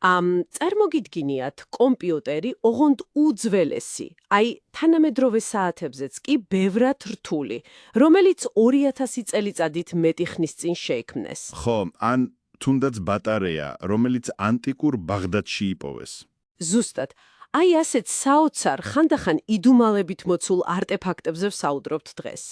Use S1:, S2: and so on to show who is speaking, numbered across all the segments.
S1: წარმოგიდგინიათ, კომპიუტერი ოღონდ უძველესი, აი თანამედროვე საათებზეც კი ბევრად რთული, რომელიც 2000 წელიწადით მეტი ხნის წინ შეიქმნეს.
S2: ხო, ან თუნდაც ბატარეა, რომელიც ანტიკურ ბაღდადში იპოვეს.
S1: ზუსტად, აი ასეთ საოცარ, ხანდახან იდუმალებით მოცულ არტეფაქტებზე ვსაუბრობთ დღეს.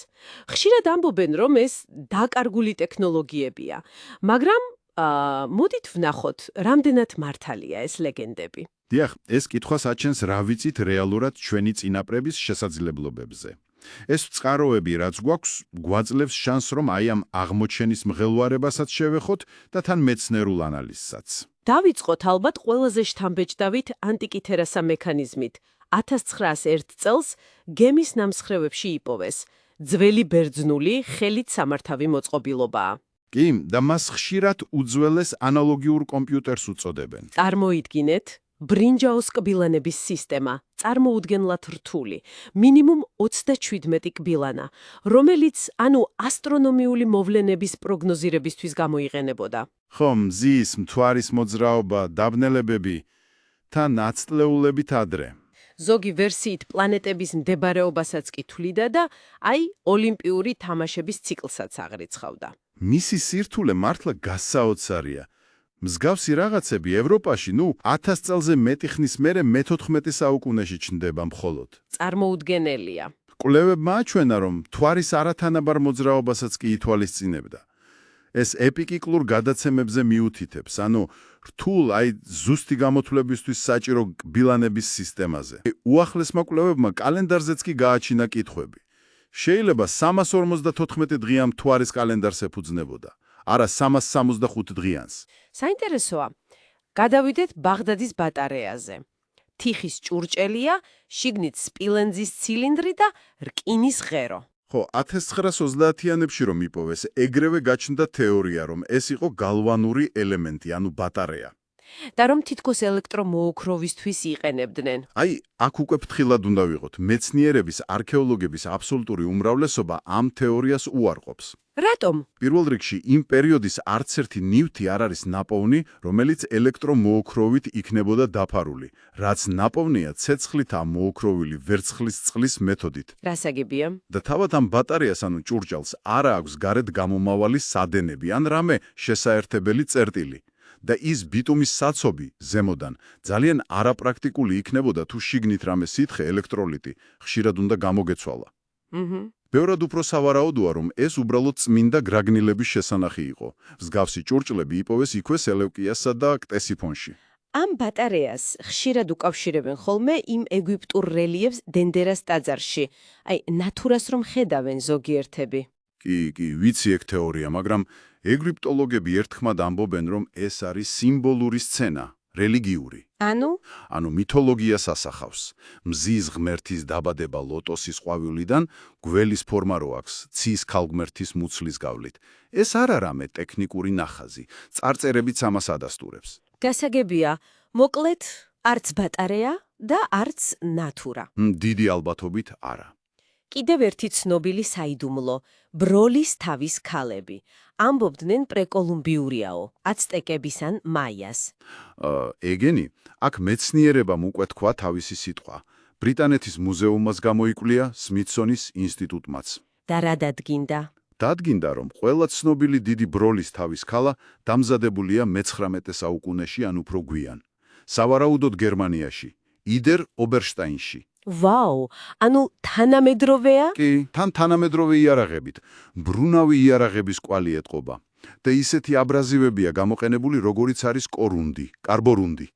S1: ხშირად ამბობენ, რომ ეს დაკარგული ტექნოლოგიებია, მაგრამ მოდით ვნახოთ, რამდენად მართალია ეს ლეგენდები.
S2: დიახ, ეს კითხვას აჩენს რა ვიცით რეალურად ჩვენი წინაპრების შესაძლებლობებზე. ეს წყაროები, რაც გვაქვს, გვაძლევს შანს, რომ აი ამ აღმოჩენის მღელვარებასაც შევეხოთ და თან მეცნიერულ ანალიზსაც.
S1: დავიწყოთ ალბათ ყველაზე შთამბეჭდავით ანტიკითერასა მექანიზმით. 1901 წელს გემის ნამსხრევებში იპოვეს. ძველი ბერძნული ხელით სამართავი მოწყობილობაა.
S2: კი, და მას ხშირად უძველეს ანალოგიურ კომპიუტერს უწოდებენ.
S1: წარმოიდგინეთ, ბრინჯაოს კბილანების სისტემა, წარმოუდგენლად რთული, მინიმუმ 37 კბილანა, რომელიც ასტრონომიული მოვლენების პროგნოზირებისთვის გამოიყენებოდა.
S2: ხო, მზის, მთვარის მოძრაობა, დაბნელებები და ნაცვლეულებით ადრე.
S1: ზოგი ვერსიით პლანეტების მდებარეობასაც კი თვლიდა და აი ოლიმპიური თამაშების ციკლსაც აღრიცხავდა.
S2: მისი სირთულე მართლა გასაოცარია. მსგავსი რაღაცები ევროპაში, 1000 წელზე მეტი ხნის მერე მე-14 საუკუნეში ჩნდება მხოლოდ.
S1: წარმოუდგენელია.
S2: კვლევებმა აჩვენა, რომ მთვარის არათანაბარ მოძრაობასაც კი ითვალისწინებდა. ეს ეპიკიკლურ გადაცემებზე მიუთითებს, რთულ, ზუსტი გამოთვლებისთვის საჭირო კბილანების სისტემაზე. უახლესმა კვლევებმა კალენდარზეც კი გააჩინა კითხვები. შეიძლება 354 დღიან მთვარის კალენდარს ეფუძნებოდა, არა 365 დღიანს.
S1: საინტერესოა. გადავიდეთ ბაღდადის ბატარეაზე. თიხის ჭურჭელია, შიგნით სპილენძის ცილინდრი და რკინის ღერო.
S2: ხო, 1930-იანებში რომ იპოვეს, ეგრევე გაჩნდა თეორია, რომ ეს იყო გალვანური ელემენტი, ბატარეა.
S1: და რომ თითქოს ელექტრომოოქროვისთვის იყენებდნენ.
S2: აქ უკვე ფრთხილად უნდა ვიყოთ. მეცნიერების, არქეოლოგების აბსოლუტური უმრავლესობა ამ თეორიას უარყოფს.
S1: რატომ?
S2: პირველ რიგში, იმ პერიოდის არც ერთი ნივთი არ არის ნაპოვნი, რომელიც ელექტრომოოქროვით იქნებოდა დაფარული, რაც ნაპოვნია ცეცხლით მოოქროვილი ვერცხლის წყლის მეთოდით.
S1: რასაგებია?
S2: და თავად ამ ბატარეას, ჭურჭელს, არ აქვს გარეთ გამომავალი სადენები ან რამე შესაერთებელი წერტილი. და ის ბიტუმის საცობი ზემოდან ძალიან არაპრაქტიკული იქნებოდა თუ შიგნით რამე სითხე ელექტროლიტი ხშირად უნდა გამოგეცვალა. ბევრად უფრო სავარაუდოა, რომ ეს უბრალოდ წმინდა გრაგნილების შესანახი იყო. მსგავსი ჭურჭლები იპოვეს იქვე სელევკიასა და ქტესიფონში.
S1: ამ ბატარეას ხშირად უკავშირებენ ხოლმე იმ ეგვიპტურ რელიეფს დენდერას ტაძარში. ნათურას რომ ხედავენ ზოგიერთები.
S2: კი, ვიცი ეგ თეორია, მაგრამ ეგვიპტოლოგები ერთხმად ამბობენ, რომ ეს არის სიმბოლური სცენა, რელიგიური. მითოლოგიას ასახავს. მზის ღმერთის დაბადება ლოტოსის ყვავილიდან, გველის ფორმა რო აქვს, ცის ქალღმერთის მუცლის გავლით. ეს არ არა რამე ტექნიკური ნახაზი, წარწერებიც ამას ადასტურებს.
S1: გასაგებია, მოკლედ, არც ბატარეა და არც ნათურა.
S2: დიდი ალბათობით არა.
S1: კიდევ ერთი ცნობილი საიდუმლო, ბროლის თავის ქალები. ამბობდნენ პრეკოლუმბიურიაო, აცტეკების ან მაიას.
S2: ეგენი, აქ მეცნიერებამ უკვე თქვა თავისი სიტყვა. ბრიტანეთის მუზეუმას გამოიკვლია სმითსონის ინსტიტუტმაც.
S1: და რა დადგინდა?
S2: დადგინდა, რომ ყველა ცნობილი დიდი ბროლის თავის ქალა დამზადებულია მე-19 საუკუნეში ან უფრო გვიან. სავარაუდოდ გერმანიაში, იდერ ობერშტაინში.
S1: ვაუ, თანამედროვეა?
S2: კი, თან თანამედროვე იარაღებით, მბრუნავი იარაღების კვალი ეტყობა. და ისეთი აბრაზივებია გამოყენებული, როგორიც არის კარბორუნდი.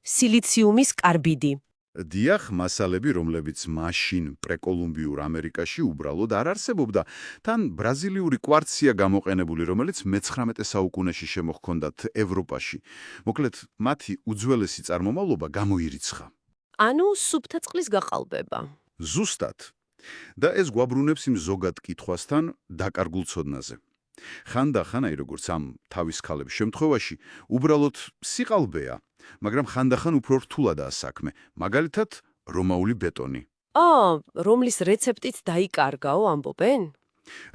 S1: სილიციუმის კარბიდი.
S2: დიახ, მასალები, რომლებიც მაშინ პრეკოლუმბიურ ამერიკაში უბრალოდ არ არსებობდა, თან ბრაზილიური კვარცია გამოყენებული, რომელიც მე-19 საუკუნეში შემოჰქონდათ ევროპაში. მოკლედ, მათი უძველესი წარმომავლობა გამოირიცხა.
S1: სუფთა წყლის გაყალბება.
S2: ზუსტად. და ეს გვაბრუნებს იმ ზოგად კითხვასთან დაკარგულ ცოდნაზე. ხანდახან, როგორც ამ თავის ქალების შემთხვევაში, უბრალოდ სიყალბეა, მაგრამ ხანდახან უფრო რთულადაა საქმე, მაგალითად, რომაული ბეტონი.
S1: რომლის რეცეპტით დაიკარგაო, ამბობენ?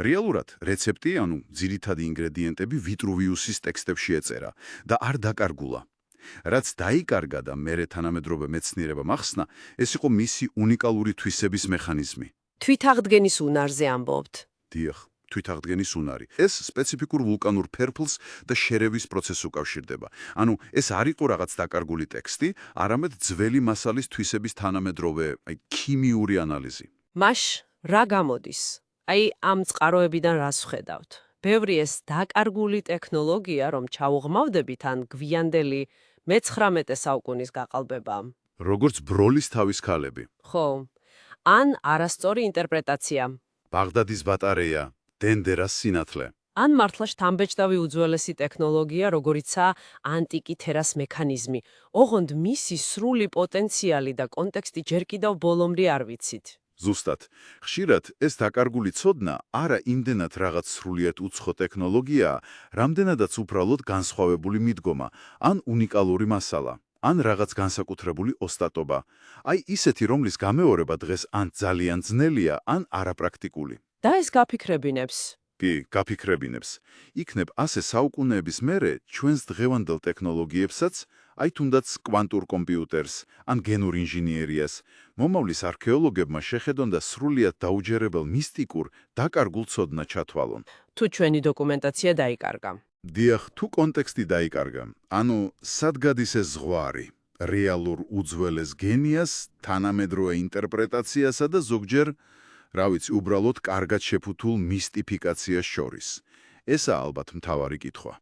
S2: რეალურად, რეცეპტი, ძირითადი ინგრედიენტები ვიტრუვიუსის ტექსტებში ეწერა და არ დაკარგულა. რაც დაიკარგა და მერე თანამედროვე მეცნიერებამ ახსნა, ეს იყო მისი უნიკალური თვისების მექანიზმი.
S1: თვითაღდგენის უნარზე ამბობთ.
S2: დიახ, თვითაღდგენის უნარი. ეს სპეციფიკურ ვულკანურ ფერფლს და შერევის პროცესს უკავშირდება. ანუ, ეს არ იყო რაღაც დაკარგული ტექსტი, არამედ ძველი მასალის თვისების თანამედროვე, ქიმიური ანალიზი.
S1: მაშ რა გამოდის? ამ წყაროებიდან რას ვხედავთ? ბევრი ეს დაკარგული ტექნოლოგია, რომ ჩაუღმავდებით ან გვიანდელი მე-19 საუკუნის გაყალბებამ.
S2: როგორც ბროლის თავის ქალები.
S1: ხო, ან არასწორი ინტერპრეტაცია.
S2: ბაღდადის ბატარეა, დენდერას სინათლე.
S1: ან მართლა შთამბეჭდავი უძველესი ტექნოლოგია, როგორიცაა ანტიკი თერას მექანიზმი. ოღონდ მისი სრული პოტენციალი და კონტექსტი ჯერ კიდევ ბოლომდე არ ვიცით.
S2: ზუსტად, ხშირად ეს დაკარგული ცოდნა არა იმდენად რაღაც სრულიად უცხო ტექნოლოგიაა, რამდენადაც უბრალოდ განსხვავებული მიდგომა, ან უნიკალური მასალა, ან რაღაც განსაკუთრებული ოსტატობა. ისეთი, რომლის გამეორება დღეს ან ძალიან ძნელია, ან არაპრაქტიკული.
S1: და ეს გაფიქრებინებს.
S2: კი, გაფიქრებინებს. იქნებ ასე საუკუნეების მერე ჩვენს დღევანდელ ტექნოლოგიებსაც, თუნდაც კვანტურ კომპიუტერს, ან გენურ ინჟინერიას, მომავლის არქეოლოგებმა შეხედონ და სრულიად დაუჯერებელ მისტიკურ, დაკარგულ ცოდნა ჩათვალონ.
S1: თუ ჩვენი დოკუმენტაცია დაიკარგა.
S2: დიახ, თუ კონტექსტი დაიკარგა, ანუ სად გადის ეს ზღვარი? რეალურ უძველეს გენიას, თანამედროვე ინტერპრეტაციასა და ზოგჯერ, უბრალოდ კარგად შეფუთულ მისტიფიკაციას შორის. ესაა ალბათ მთავარი კითხვა.